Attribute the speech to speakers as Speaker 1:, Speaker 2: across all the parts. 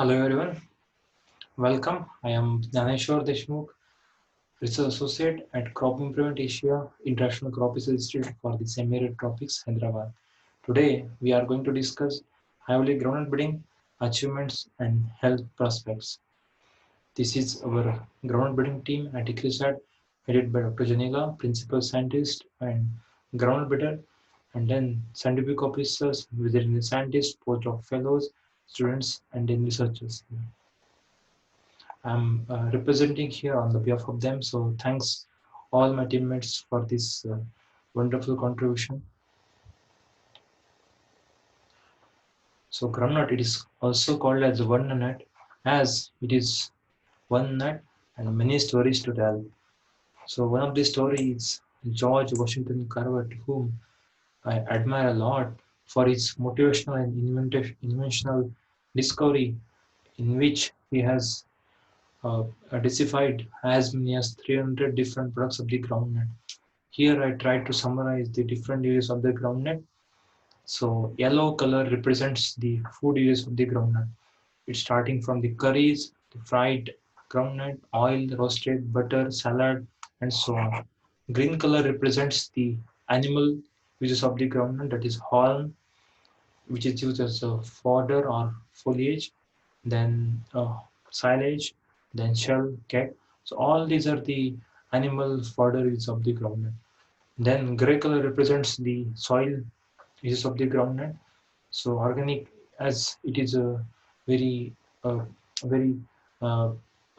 Speaker 1: Hello everyone, welcome. I am Dhaneshwar Deshmukh, Research Associate at Crop Improvement Asia International Crop Research Institute for the Semi-Arid Tropics, Hyderabad. Today we are going to discuss heavily groundnut breeding, achievements and health prospects. This is our groundnut breeding team at ICRISAT, headed by Dr. Janila, Principal Scientist and groundnut breeder, and then scientific officers, visiting scientists, postdoc fellows, students, and then researchers. I'm representing here on the behalf of them. So thanks all my teammates for this wonderful contribution. So groundnut, it is also called as one nut, as it is one nut and many stories to tell. So one of the stories is George Washington Carver, whom I admire a lot for his motivational and inventional discovery, in which he has uh, deciphered as many as 300 different products of the groundnut. Here I try to summarize the different areas of the groundnut. So yellow color represents the food areas of the groundnut. It's starting from the curries, the fried groundnut, oil, roasted, butter, salad, and so on. Green color represents the animal uses of the groundnut, that is horn, which is used as a fodder or foliage, then silage, then shell, cat. So all these are the animal fodder uses of the groundnut. Then gray color represents the soil uses of the groundnut. So organic, as it is a very, uh, very uh,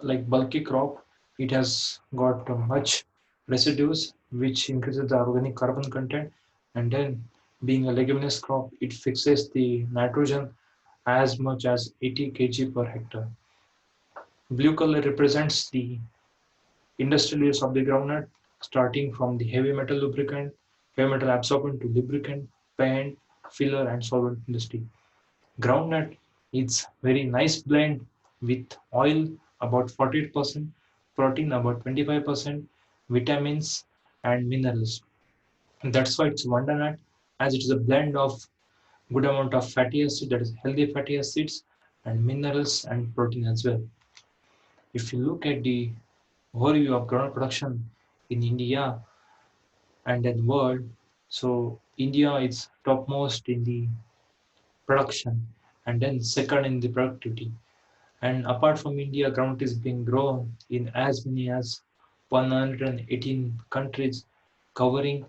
Speaker 1: like bulky crop, it has got much residues which increases the organic carbon content. And then being a leguminous crop, it fixes the nitrogen as much as 80 kg per hectare. Blue color represents the industrial use of the groundnut, starting from the heavy metal lubricant, heavy metal absorbent to lubricant, paint, filler, and solvent industry. Groundnut is very nice blend with oil about 48%, protein about 25%, vitamins and minerals. And that's why it's wonder nut, as it is a blend of good amount of fatty acid, that is healthy fatty acids, and minerals and protein as well. If you look at the overview of groundnut production in India and in the world, so India is topmost in the production and then second in the productivity. And apart from India, groundnut is being grown in as many as 118 countries, covering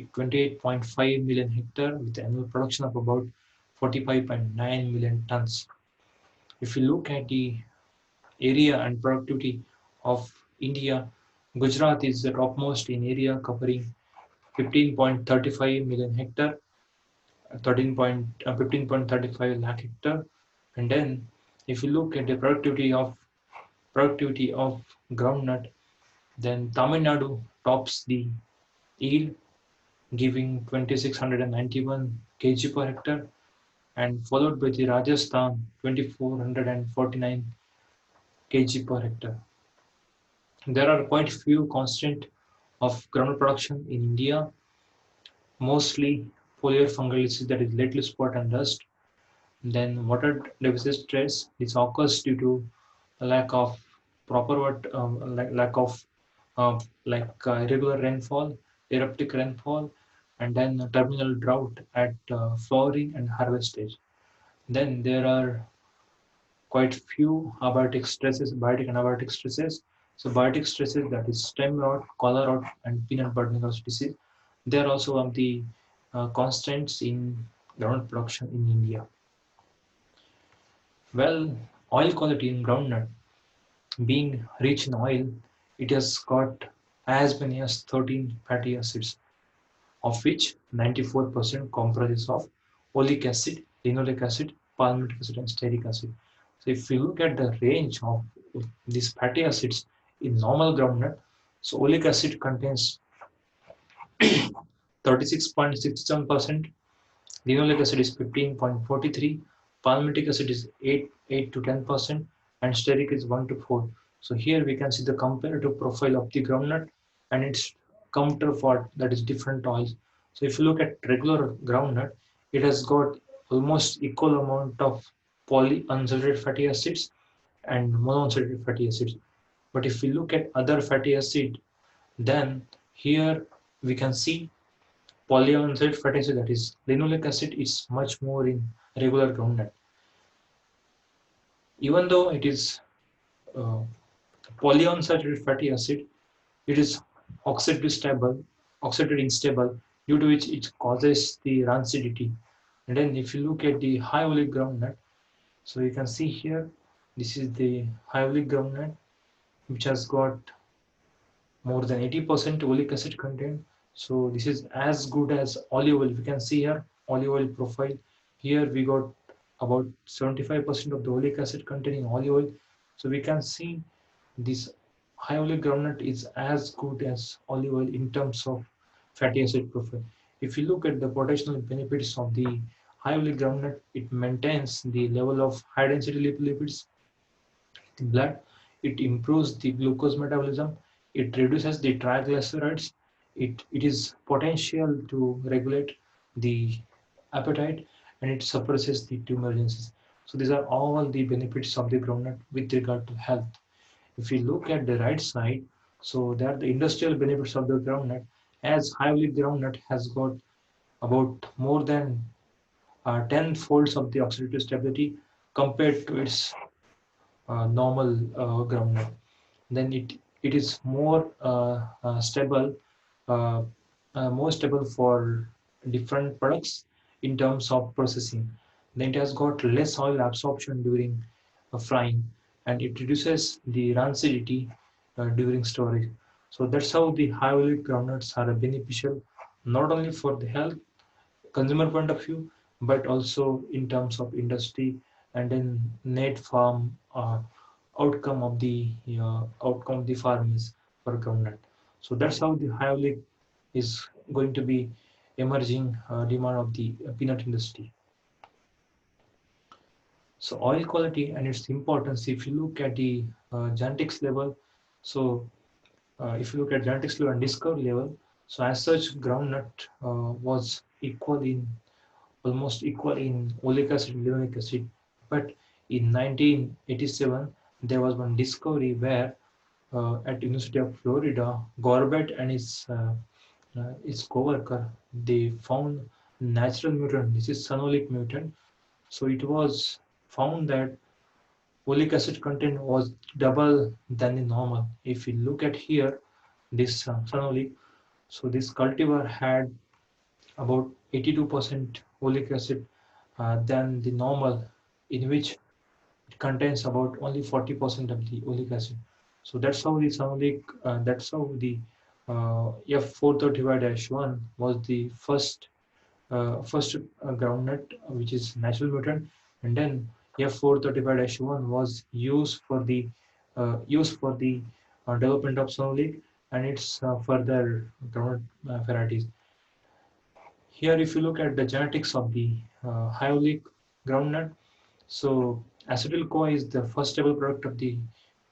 Speaker 1: 28.5 million hectare with annual production of about 45.9 million tons. If you look at the area and productivity of India, Gujarat is the topmost in area, covering 15.35 million hectare, 15.35 lakh hectare. And then if you look at the productivity of groundnut, then Tamil Nadu tops the yield, giving 2691 kg per hectare, and followed by the Rajasthan 2449 kg per hectare. There are quite few constant of groundnut production in India, mostly foliar fungal disease, that is lettuce spot and rust. Then water deficit stress, this occurs due to a lack of proper lack of irregular rainfall, erratic rainfall, and then terminal drought at flowering and harvest stage. Then there are quite few abiotic stresses, biotic and abiotic stresses. So biotic stresses, that is stem rot, collar rot, and peanut butter disease. They are also one of the constants in groundnut production in India. Well, oil quality in groundnut, being rich in oil, it has got as many as 13 fatty acids, of which 94% comprises of oleic acid, linoleic acid, palmitic acid, and stearic acid. So if you look at the range of these fatty acids in normal groundnut, so oleic acid contains 36.67%, linoleic acid is 15.43, palmitic acid is 8 to 10%, and stearic is 1 to 4. So here we can see the comparative profile of the groundnut and its counterpart, that is different oils. So if you look at regular groundnut, it has got almost equal amount of polyunsaturated fatty acids and monounsaturated fatty acids. But if we look at other fatty acid, then here we can see polyunsaturated fatty acid, that is linoleic acid, is much more in regular groundnut. Even though it is uh, polyunsaturated fatty acid, it is oxidative unstable, due to which it causes the rancidity. And then if you look at the high oleic groundnut, so you can see here, this is the high oleic groundnut, which has got more than 80% oleic acid content. So this is as good as olive oil. We can see here olive oil profile. Here we got about 75% of the oleic acid content in olive oil. So we can see this high oleic groundnut is as good as olive oil in terms of fatty acid profile. If you look at the potential benefits of the high oleic groundnut, it maintains the level of high density lipids in the blood, it improves the glucose metabolism, it reduces the triglycerides, it is potential to regulate the appetite, and it suppresses the tumorigenesis. So these are all the benefits of the groundnut with regard to health. If we look at the right side, so there are the industrial benefits of the groundnut, as high oleic groundnut has got about more than 10 folds of the oxidative stability compared to its normal groundnut. Then it is uh, more stable for different products in terms of processing. Then it has got less oil absorption during frying, and it reduces the rancidity during storage. So that's how the high oleic groundnuts are beneficial, not only for the health consumer point of view, but also in terms of industry and then net farm outcome of the farm is for groundnut. So that's how the high oleic is going to be emerging demand of the peanut industry. So oil quality and its importance, if you look at the genetics level, so if you look at genetics level and discovery level, so as such groundnut was almost equal in oleic acid and linoleic acid. But in 1987, there was one discovery where at University of Florida, Gorbet and his co-worker, they found natural mutant. This is phenolic mutant. So it was found that oleic acid content was double than the normal. If we look at here, this phenolic, so this cultivar had about 82% oleic acid than the normal, in which it contains about only 40% of the oleic acid. So that's how the phenolic, that's how the F435-1 was the first groundnut which is natural mutant, and then F435-1 was used for the development of phenolic and its further groundnut varieties. Here, if you look at the genetics of the high oleic groundnut, so acetyl-CoA is the first stable product of the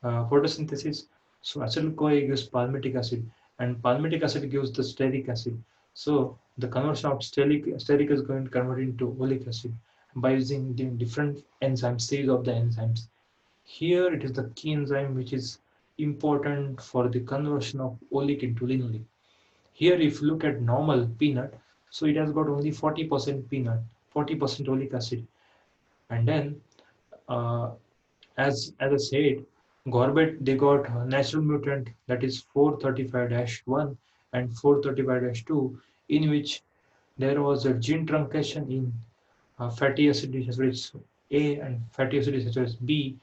Speaker 1: photosynthesis. So acetyl-CoA gives palmitic acid, and palmitic acid gives the stearic acid. So the conversion of stearic is going to convert into oleic acid by using the different enzymes, series of the enzymes. Here it is the key enzyme which is important for the conversion of oleic into linoleic. Here, if you look at normal peanut, so it has got only 40% peanut, 40% oleic acid, and then uh, as I said, Gorbet they got a natural mutant, that is 435-1 and 435-2, in which there was a gene truncation in fatty acid desaturase A and fatty acid desaturase B,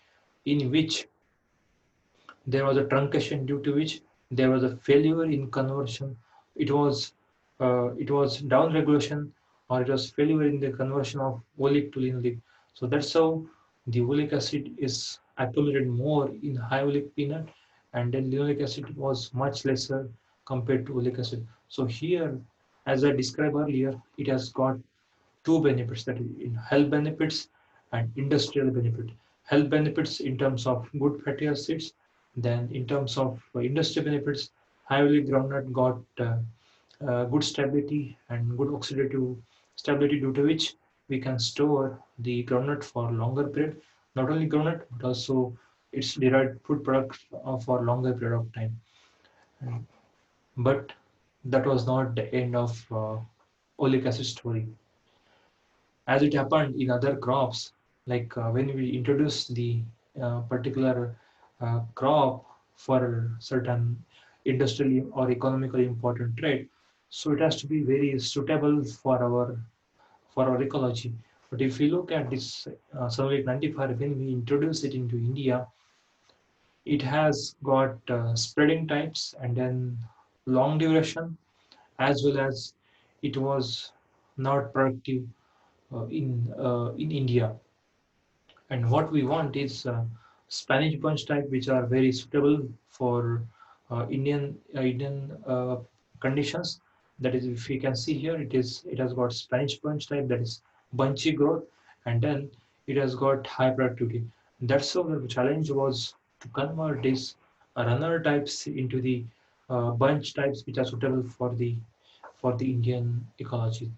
Speaker 1: in which there was a truncation, due to which there was a failure in conversion. It was down regulation, or it was failure in the conversion of oleic to linoleic. So that's how the oleic acid is accumulated more in high oleic peanut, and then linoleic acid was much lesser compared to oleic acid. So here, as I described earlier, it has got two benefits, that is in health benefits and industrial benefit. Health benefits in terms of good fatty acids, then in terms of industrial benefits, highly groundnut got good stability and good oxidative stability, due to which we can store the groundnut for longer period. Not only groundnut, but also its derived food products for longer period of time. But that was not the end of oleic acid story. As it happened in other crops, like when we introduce the particular crop for certain industrially or economically important trade, so it has to be very suitable for our ecology. But if we look at this Sunlight 95, when we introduce it into India, it has got spreading types and then long duration, as well as it was not productive in India. And what we want is Spanish bunch type, which are very suitable for Indian conditions. That is, if you can see here, it has got Spanish bunch type, that is bunchy growth, and then it has got high productivity. That's how the challenge was to convert these runner types into the bunch types, which are suitable for the Indian ecology.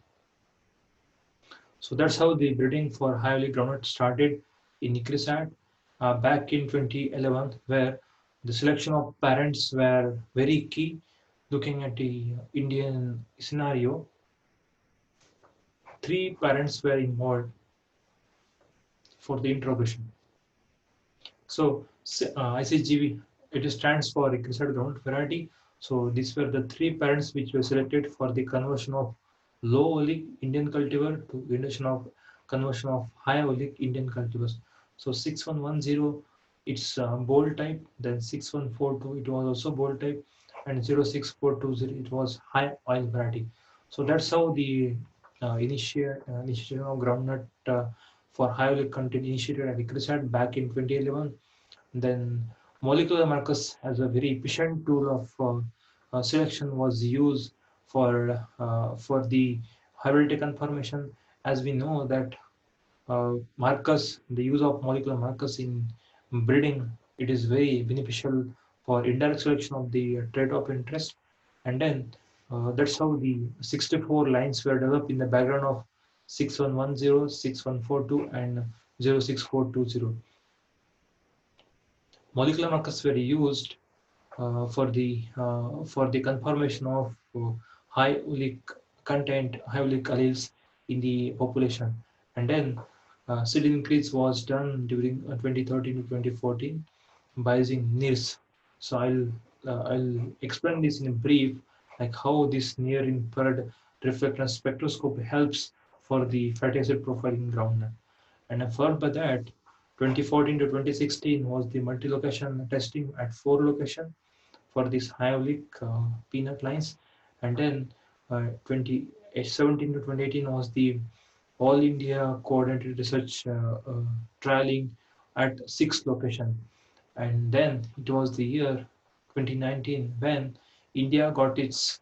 Speaker 1: So that's how the breeding for high oleic groundnut started in ICRISAT back in 2011, where the selection of parents were very key. Looking at the Indian scenario, three parents were involved for the introduction. So ICGV, it stands for ICRISAT groundnut variety. So these were the three parents which were selected for the conversion of low oleic Indian cultivar to conversion of high oleic Indian cultivars. So 6110, it's bold type. Then 6142, it was also bold type, and 06420, it was high oil variety. So that's how the initiation of groundnut for high oleic content initiated at ICRISAT back in 2011. Then molecular markers as a very efficient tool of selection was used for the hybridity confirmation. As we know that markers, the use of molecular markers in breeding, it is very beneficial for indirect selection of the trait of interest. And then that's how the 64 lines were developed in the background of 6110, 6142, and 06420. Molecular markers were used for the confirmation of high oleic content, high oleic alleles in the population. And then seed increase was done during 2013 to 2014 by using NIRS. So I'll explain this in a brief, like how this near infrared reflectance spectroscope helps for the fatty acid profile in groundnut. And followed by that, 2014 to 2016 was the multi-location testing at 4 locations for these high oleic peanut lines. And then 2017 to 2018 was the All India Coordinated Research trialing at 6 locations. And then it was the year 2019 when India got its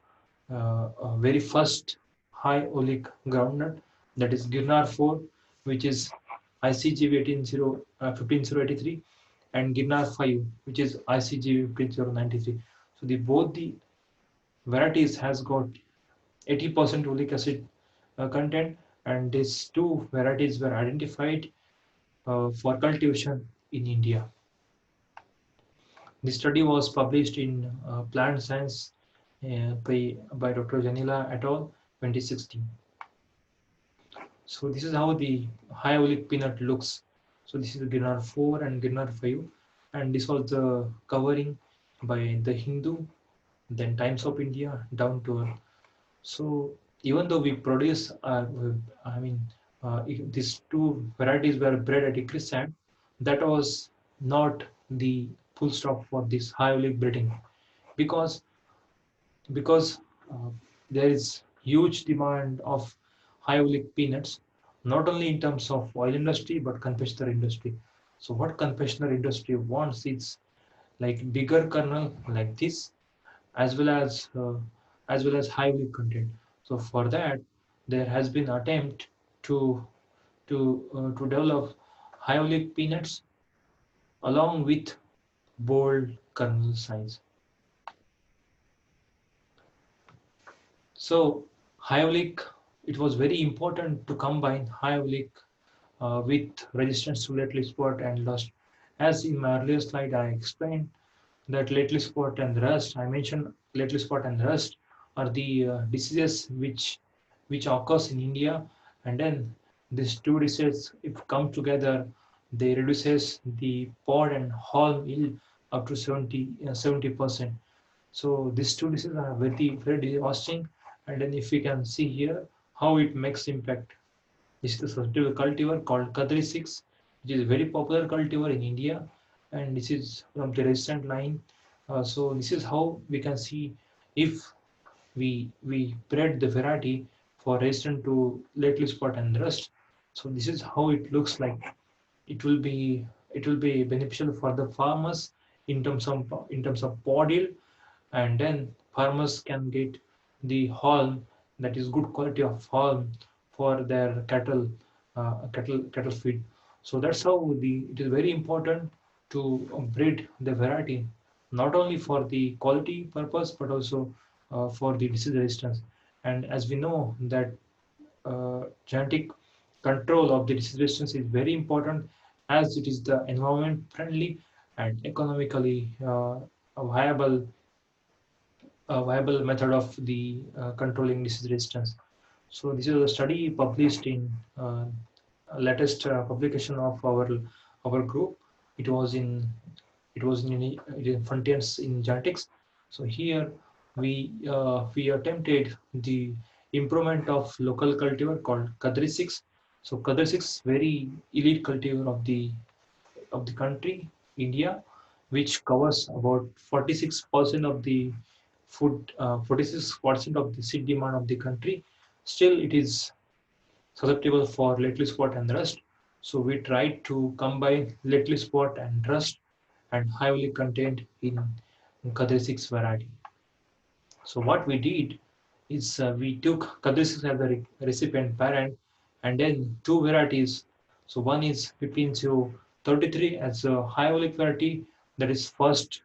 Speaker 1: very first high oleic groundnut, that is Girnar 4, which is ICGV 15083, and Girnar 5, which is ICGV 15093. So both the varieties has got 80% oleic acid content, and these two varieties were identified for cultivation in India. The study was published in Plant Science by Dr. Janila et al. 2016. So this is how the high oleic peanut looks. So this is the Girnar 4 and Girnar 5, and this was the covering by the Hindu, then Times of India, down to Earth. So even though we produce, these two varieties were bred at ICRISAT, that was not the full stop for this high oleic breeding, because because uh, there is huge demand of high oleic peanuts, not only in terms of oil industry but confectionery industry. So what confectionery industry wants is like bigger kernel like this, as well as high oleic content. So for that, there has been attempt to to develop high oleic peanuts along with bold kernel size. So high oleic it was very important to combine high oleic with resistance to late spot and rust. As in my earlier slide, I explained that late spot and rust. I mentioned late spot and rust are the diseases which occurs in India, and then these two diseases, if come together, they reduces the pod and hull yield up to 70%. So these two diseases are very devastating, and then if we can see here how it makes impact. This is the susceptible cultivar called Kadri 6, which is a very popular cultivar in India, and this is from the resistant line. So this is how we can see if we bred the variety for resistant to late leaf spot and rust. So this is how it looks like. It will be beneficial for the farmers in terms of pod yield, and then farmers can get the haul, that is good quality of haul for their cattle feed. So that's how it is very important to breed the variety, not only for the quality purpose but also for the disease resistance. And as we know that genetic control of the disease resistance is very important, as it is the environment friendly and economically viable method of the controlling disease resistance. So this is a study published in latest publication of our group. It was in Frontiers in Genetics. So here we attempted the improvement of local cultivar called Kadri 6. So Kadri 6 very elite cultivar of the country, India, which covers about 46% of the 46% of the seed demand of the country. Still, it is susceptible for late spot and rust. So we tried to combine late spot and rust and highly contained in Kadri 6 variety. So what we did is we took Kadri 6 as the recipient parent, and then two varieties. So one is 15-33 as a high oleic variety, that is first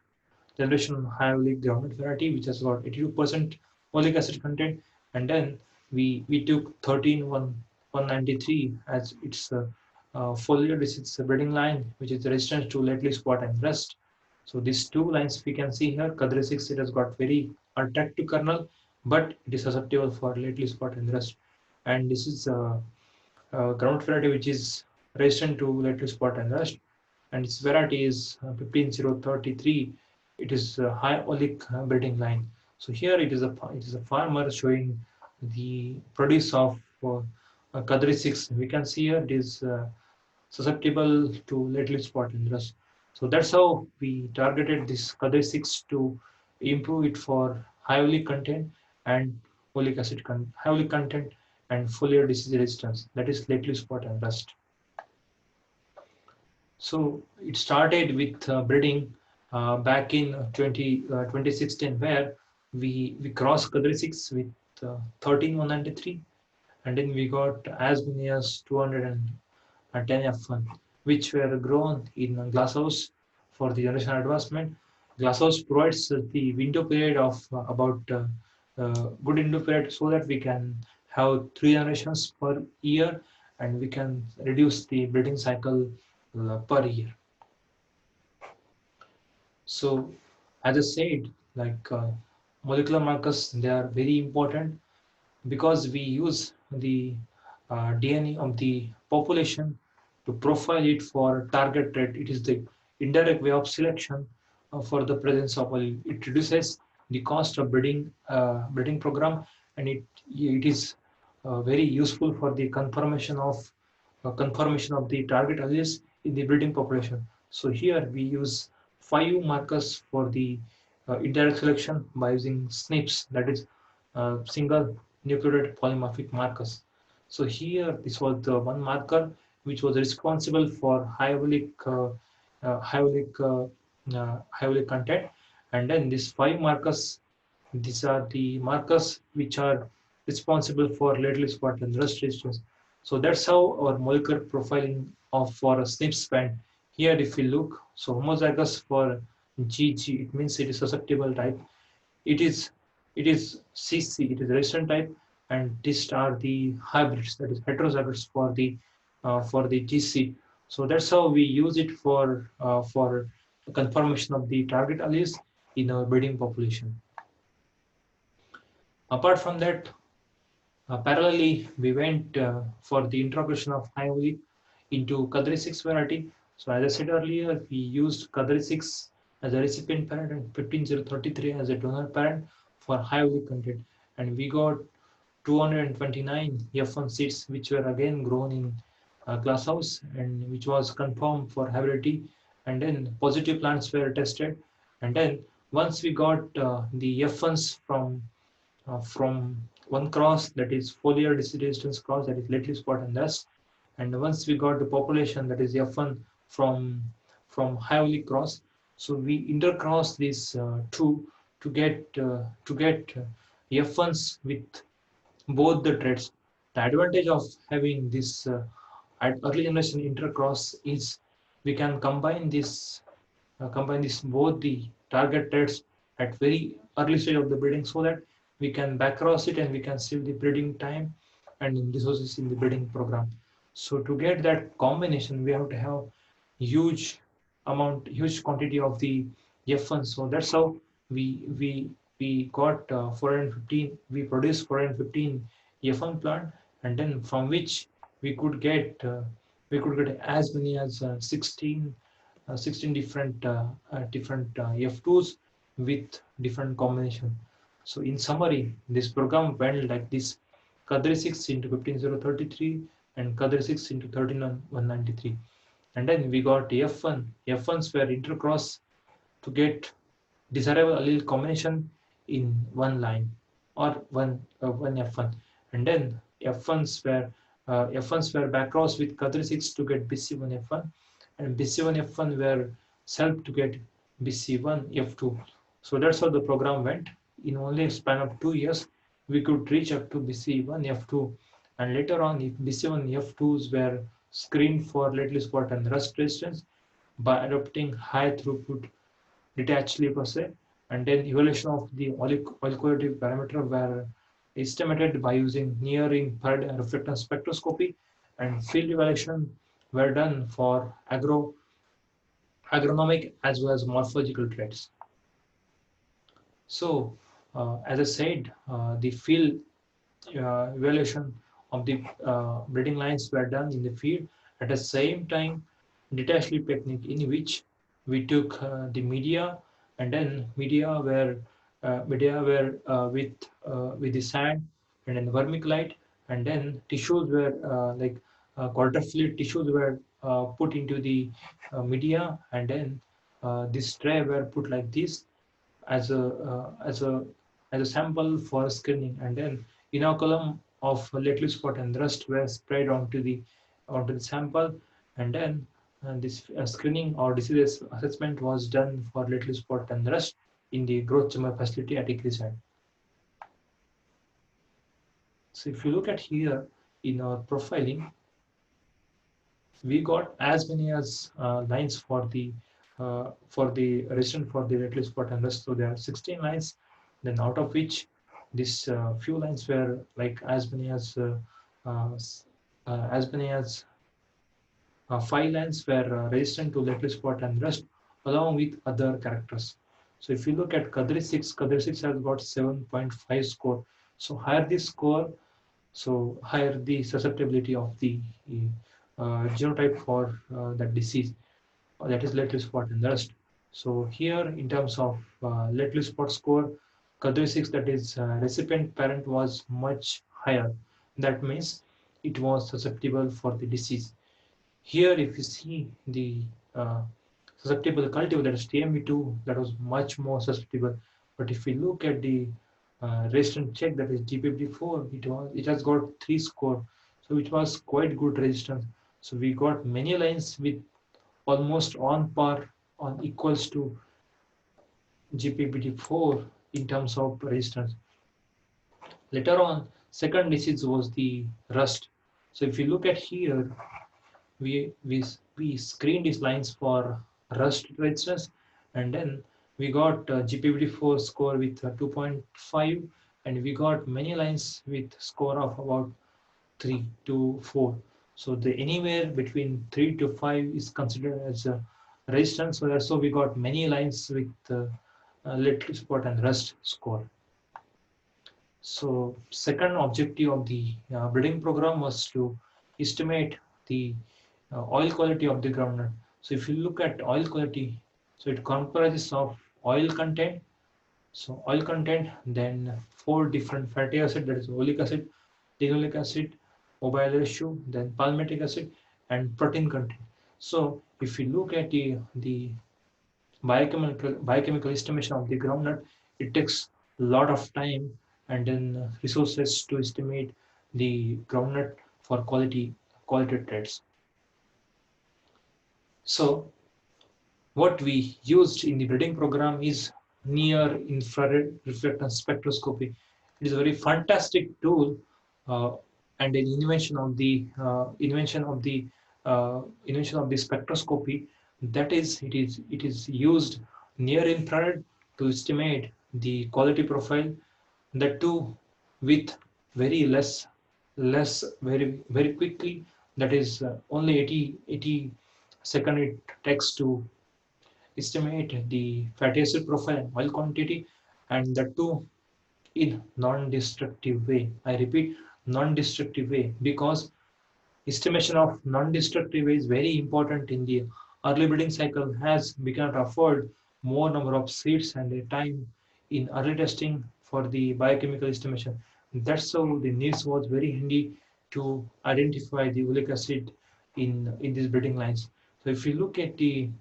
Speaker 1: generation high oleic groundnut variety, which has got 82% oleic acid content, and then we took 13193 as its foliar disease breeding line, which is resistant to late spot and rust. So these two lines we can see here, Kadri 6, it has got very attractive kernel, but it is susceptible for late spot and rust. And this is ground variety which is resistant to late spot and rust, and its variety is 15033. It is a high oleic breeding line. So here it is a farmer showing the produce of Kadri 6. We can see here it is susceptible to late spot and rust. So that's how we targeted this Kadri 6 to improve it for high oleic content and high oleic content and foliar disease resistance, that is late spot and rust. So it started with breeding back in 2016, where we crossed Kadri 6 with 13193, and then we got as many as 210 F1, which were grown in glasshouse for the generation advancement. Glasshouse provides the window period of about good window period, so that we can have 3 generations per year, and we can reduce the breeding cycle per year. So as I said, like molecular markers, they are very important because we use the DNA of the population to profile it for target rate. It is the indirect way of selection for the presence of allele. It reduces the cost of breeding program, and it is very useful for the confirmation of the target alleles in the breeding population. So here we use 5 markers for the indirect selection by using SNPs, that is single nucleotide polymorphic markers. So here this was the one marker which was responsible for high oleic content, and then these 5 markers, these are the markers which are responsible for late spot and rust resistance. So that's how our molecular profiling of for a SNP span. Here if we look, so homozygous for GG, it means it is susceptible type. It is CC, it is resistant type, and these are the hybrids, that is heterozygotes for the GC. So that's how we use it for confirmation of the target alleles in our breeding population. Apart from that, parallelly, we went for the introduction of high olic into Kadri 6 variety. So as I said earlier, we used Kadri 6 as a recipient parent and 15033 as a donor parent for high olic content. And we got 229 F1 seeds, which were again grown in glasshouse and which was confirmed for hybridity. And then positive plants were tested. And then once we got the F1s from one cross, that is foliar disease resistance cross, that is lettuce spot and dust, and once we got the population, that is F1 from high olic cross, so we intercross these two to get F1s with both the traits. The advantage of having this at early generation intercross is we can combine this both the target traits at very early stage of the breeding, so that we can backcross it and we can save the breeding time and resources in the breeding program. So to get that combination, we have to have huge quantity of the F1. So that's how we got 415. We produced 415 F1 plant, and then from which we could get as many as 16 different F2s with different combination. So in summary, this program went like this: Kadri 6 into 15033 and Kadri 6 into 13193. And then we got F1. F1s were intercross to get desirable allele combination in one line or one F1. And then F1s were backcrossed with Kadri 6 to get BC1 F1, and BC1 F1 were self to get BC1 F2. So that's how the program went. In only a span of 2 years, we could reach up to BC1 F2, and later on, if BC1 F2s were screened for lettuce spot and rust resistance by adopting high throughput detached assay, and then evaluation of the oil-qualitative parameter were estimated by using near-infrared reflectance spectroscopy, and field evaluation were done for agronomic as well as morphological traits. So, as I said, the field evaluation of the breeding lines were done in the field. At the same time, detached leaf technique, in which we took the media, and then media were with the sand and then vermiculite, and then tissues were quarter fluid tissues were put into the media, and then this tray were put like this as a as a sample for screening, and then inoculum of lettuce spot and rust were sprayed onto the sample, and then this screening or disease assessment was done for lettuce spot and rust in the growth chamber facility at ICRISAT. So if you look at here in our profiling, we got as many as lines for the resident for the lettuce spot and rust. So there are 16 lines, then out of which this few lines were like as many as 5 lines were resistant to lettuce spot and rust, along with other characters. So if you look at Kadri 6 has got 7.5 score. So higher the score, so higher the susceptibility of the genotype for that disease, that is lettuce spot and rust. So here, in terms of lettuce spot score, Kadri 6, that is recipient parent, was much higher. That means it was susceptible for the disease. Here, if you see the susceptible cultivar, that is TME2, that was much more susceptible. But if we look at the resistant check, that is GPB4, it has got 3 score, so it was quite good resistance. So we got many lines with almost on par, on equals to GPBD4 in terms of resistance. Later on, second disease was the rust. So if you look at here, we screened these lines for rust resistance, and then we got GPBD4 score with 2.5, and we got many lines with score of about 3 to 4. So the anywhere between 3 to 5 is considered as a resistance. So we got many lines with little spot and rust score. So second objective of the breeding program was to estimate the oil quality of the groundnut. So if you look at oil quality, so it comprises of oil content. So oil content, then four different fatty acid, that is oleic acid, linoleic acid, mobile ratio, then palmitic acid, and protein content. So if you look at the biochemical estimation of the groundnut, it takes a lot of time and then resources to estimate the groundnut for quality traits. So what we used in the breeding program is near infrared reflectance spectroscopy. It is a very fantastic tool uh, and an invention of the spectroscopy. That is, it is used near infrared to estimate the quality profile. The two with very very quickly. That is only 80 second it takes to estimate the fatty acid profile and oil quantity, and the two in non-destructive way. I repeat, non-destructive way, because estimation of non-destructive way is very important in the early breeding cycle, as we cannot afford more number of seeds and a time in early testing for the biochemical estimation. That's how the NIRS was very handy to identify the oleic acid in these breeding lines. So if you look at these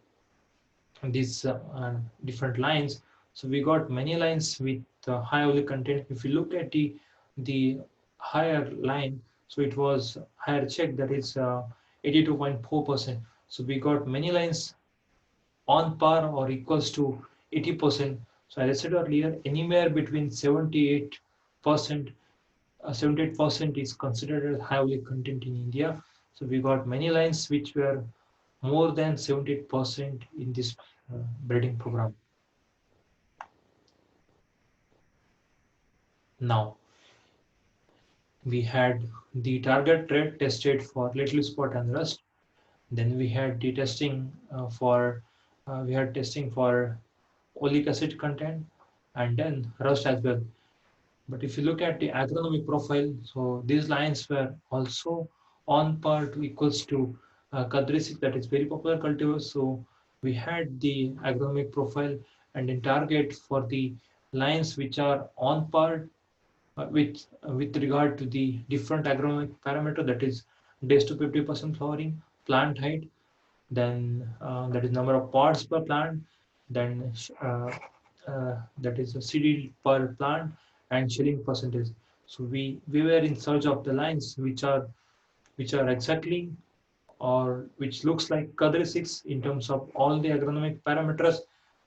Speaker 1: different lines. So we got many lines with high oleic content. If you look at the higher line, so it was higher check, that is 82.4%. So we got many lines on par or equals to 80%. So as I said earlier, anywhere between 78%, 78% is considered as high oleic content in India. So we got many lines which were more than 78% in this breeding program. Now, we had the target trait tested for little spot and rust. Then we had the testing we had testing for oleic acid content and then rust as well. But if you look at the agronomic profile, so these lines were also on par to equals to Kadri6, that is very popular cultivar. So we had the agronomic profile and in target for the lines which are on par with regard to the different agronomic parameter, that is days to 50% flowering, plant height, then that is number of pods per plant, then that is a CD per plant and shilling percentage. So we were in search of the lines which are exactly or which looks like Kadri6 in terms of all the agronomic parameters,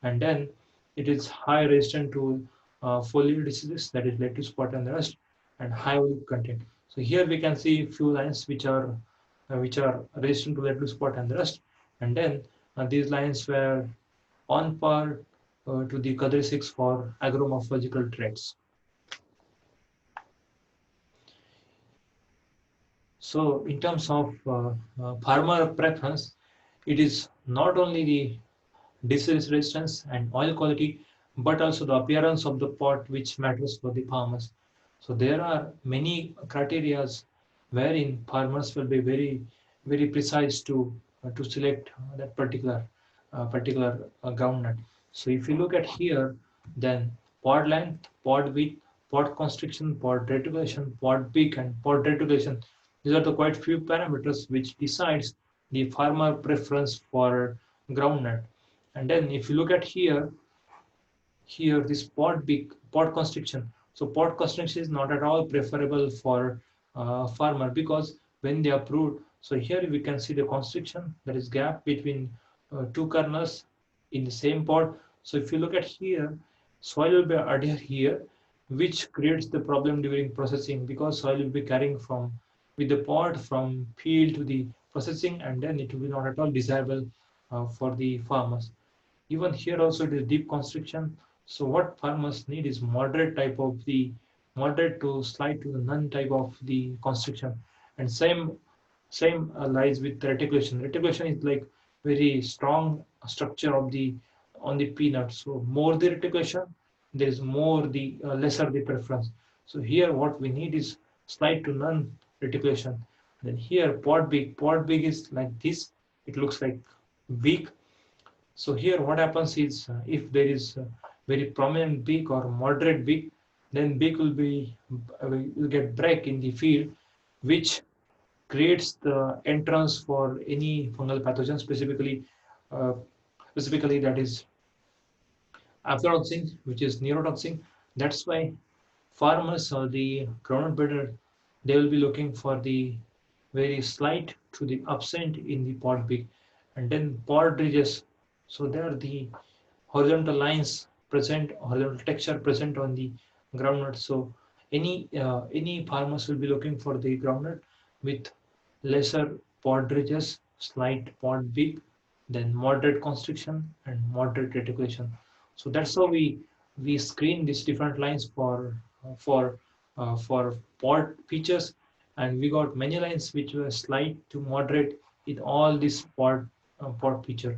Speaker 1: and then it is high resistant to foliar diseases, that is lettuce spot and the rest, and high oleic content. So here we can see few lines which are resistant to lettuce spot and the rest, and then these lines were on par to the Kadri6 for agromorphological traits. So in terms of farmer preference, it is not only the disease resistance and oil quality, but also the appearance of the pot which matters for the farmers. So there are many criteria wherein farmers will be very precise to select that particular groundnut. So if you look at here, then pod length, pod width, pod constriction, pod reticulation, pod peak, and pod reticulation. These are the quite few parameters which decides the farmer preference for groundnut. And then if you look at here this pod constriction. So pod constriction is not at all preferable for farmer, because when they are approved, so here we can see the constriction, that is gap between two kernels in the same pod. So if you look at here, soil will be adhere here, which creates the problem during processing, because soil will be carrying from with the pod from field to the processing, and then it will be not at all desirable for the farmers. Even here also it is deep constriction. So what farmers need is moderate type of the moderate to slight to the none type of the constriction. And same lies with reticulation. Reticulation is like very strong structure of the on the peanut. So more the reticulation, there is more the lesser the preference. So here what we need is slight to none reticulation. Then here pod beak. Pod beak is like this. It looks like beak. So here what happens is if there is very prominent beak or moderate beak, then beak will be will get break in the field, which creates the entrance for any fungal pathogen, uh, specifically that is aflatoxin, which is neurotoxin. That's why farmers or the groundnut breeder, they will be looking for the very slight to the absent in the pod beak, and then pod ridges. So there are the horizontal lines present, horizontal texture present on the groundnut. So any farmers will be looking for the groundnut with lesser pod ridges, slight pod beak, then moderate constriction and moderate reticulation. So that's how we screen these different lines for pod features, and we got many lines which were slight to moderate with all these pod feature.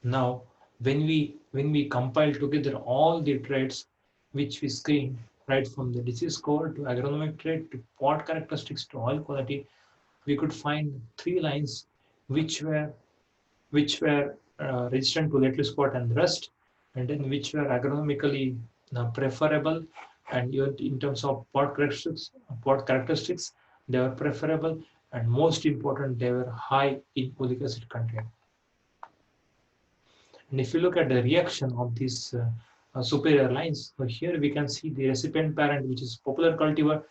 Speaker 1: Now, when we compile together all the traits which we screen, right from the disease score to agronomic trait to pot characteristics to oil quality, we could find three lines which were resistant to lateral spot and rust, and then which were agronomically preferable, and even in terms of pot characteristics, they were preferable, and most important, they were high in folic acid content. And if you look at the reaction of these superior lines, so here we can see the recipient parent, which is popular cultivar.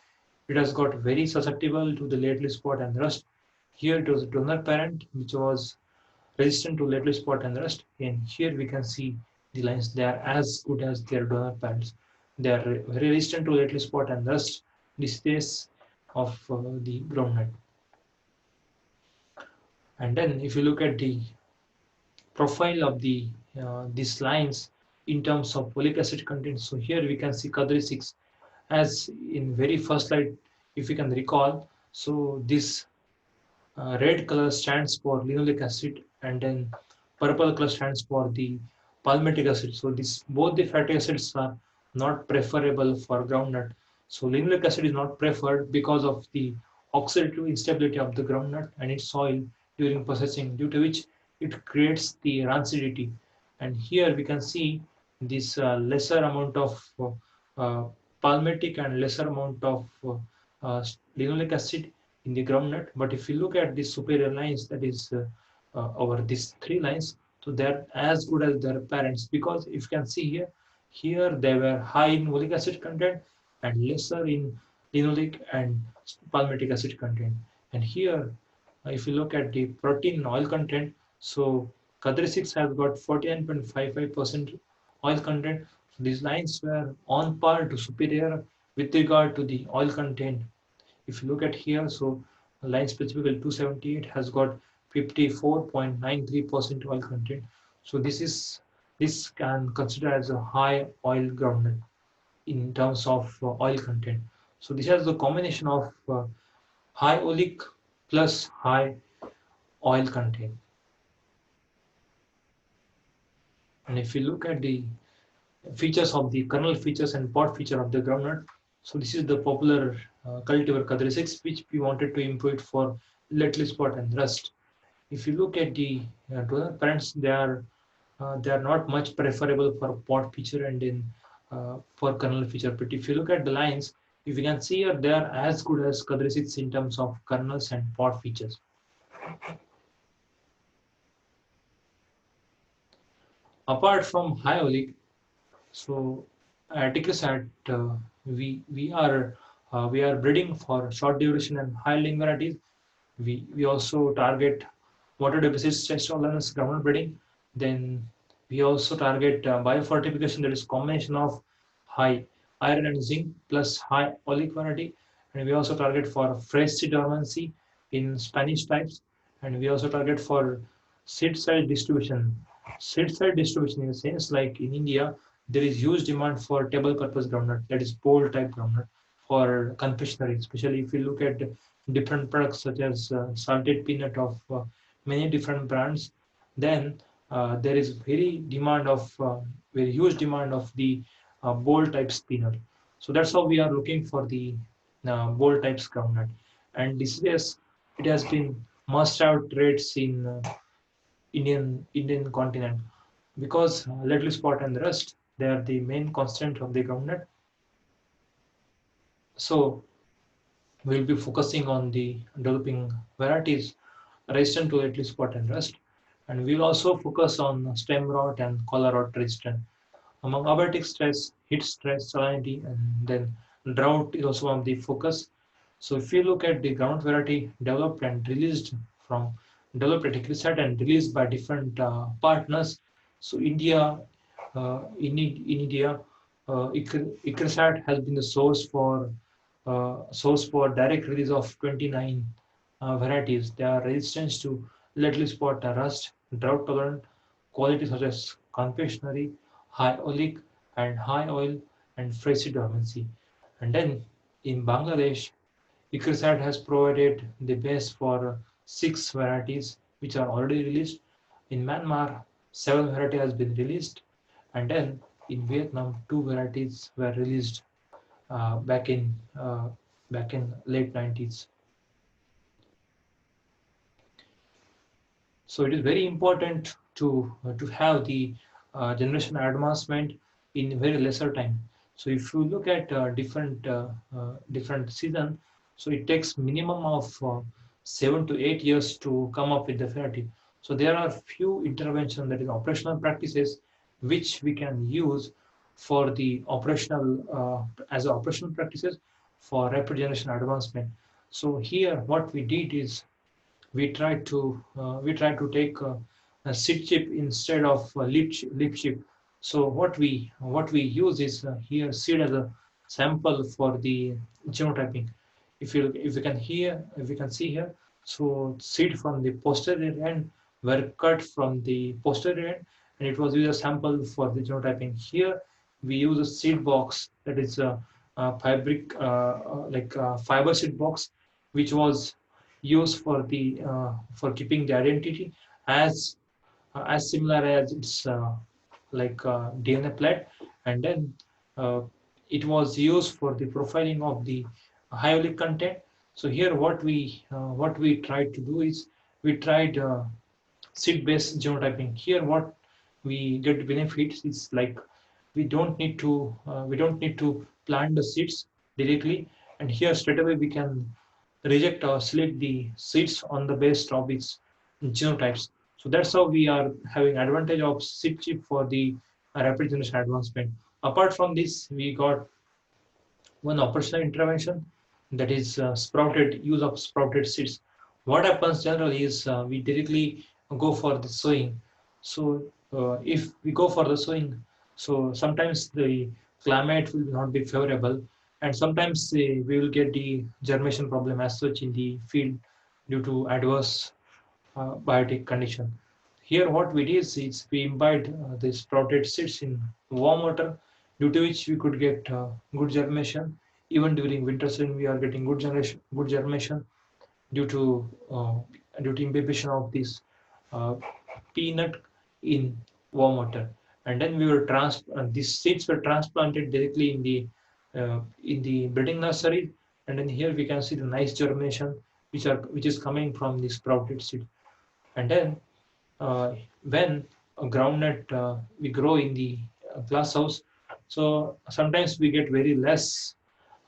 Speaker 1: It has got very susceptible to the late leaf spot and rust. Here it was donor parent, which was resistant to late leaf spot and rust. And here we can see the lines, they are as good as their donor parents. They are very resistant to late leaf spot and rust, this case of the groundnut. And then if you look at the profile of the these lines in terms of folic acid content. So here we can see Kadri 6 as in very first slide, if you can recall. So this red color stands for linoleic acid, and then purple color stands for the palmitic acid. So this both the fatty acids are not preferable for groundnut. So linoleic acid is not preferred because of the oxidative instability of the groundnut and its soil during processing, due to which it creates the rancidity. And here we can see this lesser amount of uh, palmitic and lesser amount of linoleic acid in the groundnut. But if you look at the superior lines, that is over these three lines, so they're as good as their parents, because if you can see here they were high in folic acid content and lesser in linoleic and palmitic acid content. And here, if you look at the protein and oil content, so Kadri 6 has got 49.55% oil content. So these lines were on par to superior with regard to the oil content. If you look at here, so line specifically 278 has got 54.93% oil content. So this can consider as a high oil groundnut in terms of oil content. So this has the combination of high oleic plus high oil content. And if you look at the features of the kernel features and pod feature of the groundnut, so this is the popular cultivar Kadri 6, which we wanted to improve it for late leaf spot and rust. If you look at the donor parents, they are not much preferable for pod feature and in for kernel feature. But if you look at the lines, if you can see here, they are as good as Kadri 6 in terms of kernels and pod features. Apart from high oleic, so at Ticusat, we are breeding for short duration and high yielding varieties. We also target water deficit stress tolerance groundnut breeding. Then we also target biofortification, that is combination of high iron and zinc plus high oleic variety. And we also target for fresh seed dormancy in Spanish types. And we also target for seed size distribution. Seed size distribution in a sense like in India, there is huge demand for table purpose groundnut, that is bowl type groundnut for confectionery, especially if you look at different products such as salted peanut of many different brands. Then there is very huge demand of the bowl type peanut. So that's how we are looking for the bowl types groundnut. And this it has been must have traits in Indian continent because little spot and rust, they are the main constant of the groundnut. So we'll be focusing on the developing varieties resistant to little spot and rust, and we'll also focus on stem rot and collar rot resistant. Among abiotic stress, heat stress, salinity, and then drought is also one of the focus. So if you look at the ground variety developed and released from developed at ICRISAT and released by different partners. So in India, ICRISAT has been the source for direct release of 29 varieties. They are resistant to little spot rust, drought tolerant, qualities such as confectionery, high oleic and high oil and flaccid dormancy. And then in Bangladesh, ICRISAT has provided the base for 6 varieties which are already released. In Myanmar, 7 varieties has been released, and then in Vietnam, 2 varieties were released uh, back in uh, back in late 90s. So it is very important to have the generation advancement in very lesser time. So if you look at different season, so it takes minimum of 7 to 8 years to come up with the variety. So there are few intervention, that is operational practices, which we can use for the operational as operational practices for rapid generation advancement. So here what we did is we try to take a seed chip instead of a leaf chip. So what we use is here seed as a sample for the genotyping. If you can see here, so seed from the posterior end were cut from the posterior end, and it was used as sample for the genotyping. Here we use a seed box, that is a fabric like a fiber seed box, which was used for keeping the identity as similar as its like DNA plate, and then uh, it was used for the profiling of the high oleic content. So here what we tried to do is we tried seed-based genotyping. Here what we get benefits is like we don't need to plant the seeds directly, and here straight away we can reject or select the seeds on the base of its genotypes. So that's how we are having advantage of seed chip for the rapid generation advancement. Apart from this, we got one operational intervention, that is sprouted use of sprouted seeds. What happens generally is we directly go for the sowing. So if we go for the sowing, so sometimes the climate will not be favorable, and sometimes we will get the germination problem as such in the field due to adverse biotic condition. Here what we did is we imbibed the sprouted seeds in warm water, due to which we could get good germination. Even during winter season, we are getting good germination due to imbibition of this uh, peanut in warm water. And then these seeds were transplanted directly in the breeding nursery. And then here we can see the nice germination which is coming from the sprouted seed. And then when a groundnut we grow in the glass house, so sometimes we get very less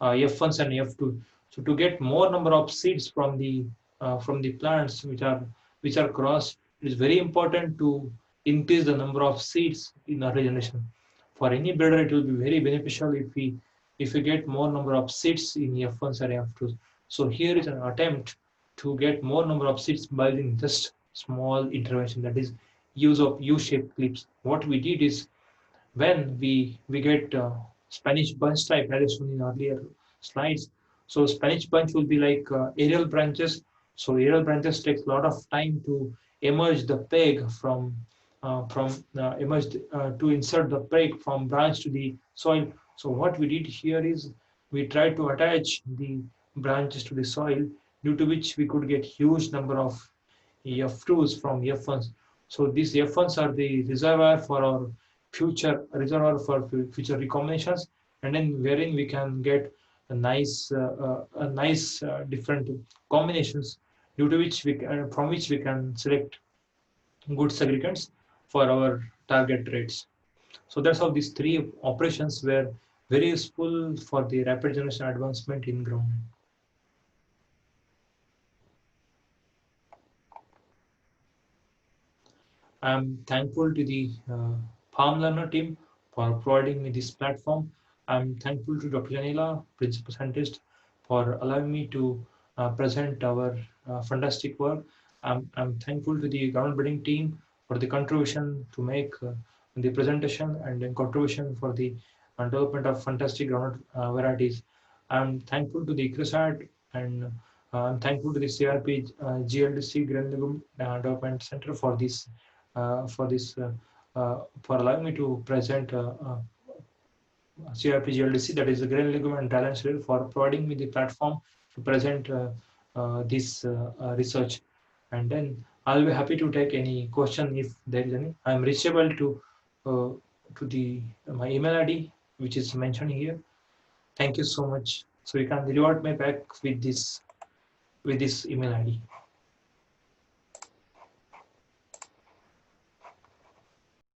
Speaker 1: F1s and F2. So to get more number of seeds from the plants which are crossed, it is very important to increase the number of seeds in early generation. For any breeder, it will be very beneficial if we get more number of seeds in F1s or F2s. So here is an attempt to get more number of seeds by using just small intervention, that is use of U-shaped clips. What we did is when we get Spanish bunch type as shown in earlier slides. So Spanish bunch will be like aerial branches. So aerial branches takes a lot of time to emerge the peg emerged to insert the break from branch to the soil. So what we did here is we tried to attach the branches to the soil, due to which we could get huge number of F2s from F1s. So these F1s are the reservoir for our future recombinations, and then wherein we can get a nice different combinations, due to which from which we can select good segregants for our target traits. So that's how these three operations were very useful for the rapid generation advancement in ground. I'm thankful to the Palm Learner team for providing me this platform. I'm thankful to Dr. Janila, Principal Scientist, for allowing me to present our fantastic work. I'm thankful to the ground breeding team for the contribution to make the presentation, and then contribution for the development of fantastic ground varieties. I'm thankful to the ICRISAT, and I'm thankful to the CRP GLDC Grain Legume Development Center for allowing me to present CRP GLDC, that is the Grain Legume and Balance Rate, for providing me the platform to present this research. And then I'll be happy to take any question if there is any. I'm reachable uh, to the my email ID, which is mentioned here. Thank you so much. So you can reward me back with this email ID.